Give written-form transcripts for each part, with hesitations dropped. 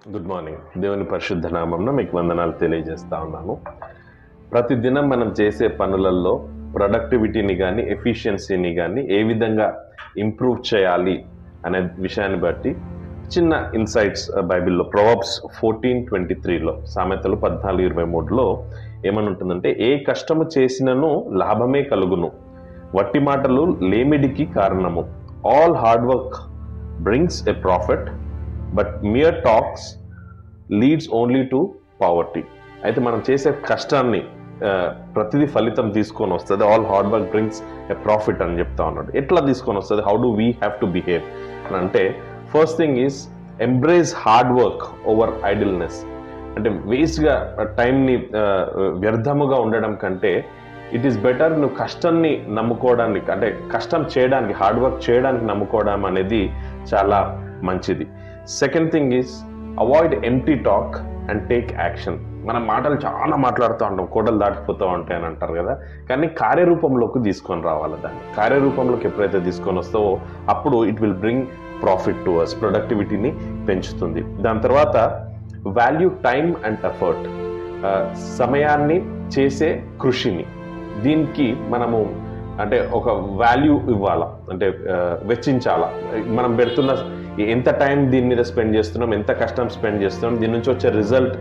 Good morning. దేవుని పరిశుద్ధ నామంలో మీకు వందనాలు తెలియజేస్తా ఉన్నాను. ప్రతిదినం మనం చేసే పనులలో ప్రొడక్టివిటీని కానీ ఎఫిషియన్సీని కానీ ఏ విధంగా ఇంప్రూవ్ చేయాలి అనే విషయాన్ని బట్టి చిన్న ఇన్సైట్స్ బైబిల్లో ప్రొవర్బ్స్ 14:23లో సామెతలు 14:23లో ఏమని ఉంటుందంటే, ఏ కష్టము చేసినను లాభమే కలుగును, వట్టి మాటలు లేమిడికి కారణము. All hard work brings a profit, but mere talks leads only to poverty. అయితే మనం చేసే కష్టాన్ని ప్రతిదీ ఫలితం తీసుకొని వస్తుంది. All hard work brings a profit అని చెప్తా ఉన్నాడు. ఎట్లా తీసుకొని వస్తుంది? How do we have to behave అని అంటే, first thing is embrace hard work over idleness. అంటే వేస్ట్గా టైంని వ్యర్థముగా ఉండడం కంటే ఇట్ ఈస్ బెటర్ నువ్వు కష్టాన్ని నమ్ముకోవడానికి, అంటే కష్టం చేయడానికి, హార్డ్ వర్క్ చేయడానికి నమ్ముకోవడం అనేది చాలా మంచిది. Second thing is avoid empty talk and take action. మనం మాటలు చాలా మాట్లాడుతూ ఉంటాం, కోటలు దాటిపోతూ ఉంటాయి అని అంటారు కదా, కానీ కార్యరూపంలోకి తీసుకొని రావాలి. దాన్ని కార్యరూపంలోకి ఎప్పుడైతే తీసుకొని వస్తావో అప్పుడు it will bring profit to us, ప్రొడక్టివిటీని పెంచుతుంది. దాని తర్వాత వాల్యూ టైమ్ అండ్ ఎఫర్ట్, సమయాన్ని చేసే కృషిని, దీనికి మనము అంటే ఒక వాల్యూ ఇవ్వాలా, అంటే వెచ్చించాలా. మనం పెడుతున్న ఎంత టైం దీని మీద స్పెండ్ చేస్తున్నాం, ఎంత కష్టం స్పెండ్ చేస్తున్నాం, దీని నుంచి వచ్చే రిజల్ట్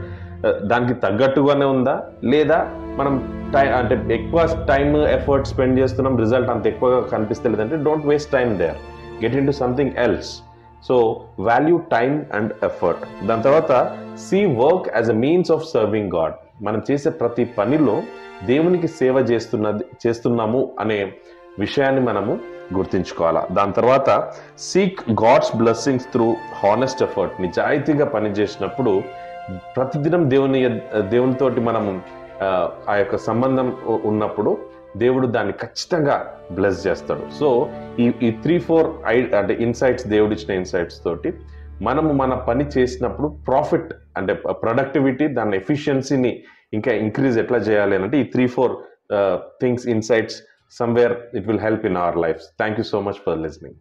దానికి తగ్గట్టుగానే ఉందా, లేదా మనం అంటే ఎక్కువ టైం ఎఫర్ట్ స్పెండ్ చేస్తున్నాం, రిజల్ట్ అంత ఎక్కువగా కనిపిస్తలేదంటే don't waste time there, get into something else. So value time and effort. దాని తర్వాత see work as a means of serving God. మనం చేసే ప్రతి పనిలో దేవునికి సేవ చేస్తున్నాము అనే విషయాన్ని మనము గుర్తించుకోవాలా. దాని తర్వాత seek God's blessings through honest effort. నిజాయితీగా పనిచేసినప్పుడు ప్రతిదినం దేవునితోటి మనము ఆ యొక్క సంబంధం ఉన్నప్పుడు దేవుడు దాన్ని ఖచ్చితంగా బ్లెస్ చేస్తాడు. సో ఈ 3-4 అంటే ఇన్సైట్స్, దేవుడు ఇచ్చిన ఇన్సైట్స్ తోటి మనము మన పని చేసినప్పుడు ప్రాఫిట్ అంటే ప్రొడక్టివిటీ, దాని ఎఫిషియన్సీని ఇంకా ఇంక్రీజ్ ఎట్లా చేయాలి అంటే ఈ 3-4 things, insights, somewhere it will help in our lives. Thank you so much for listening.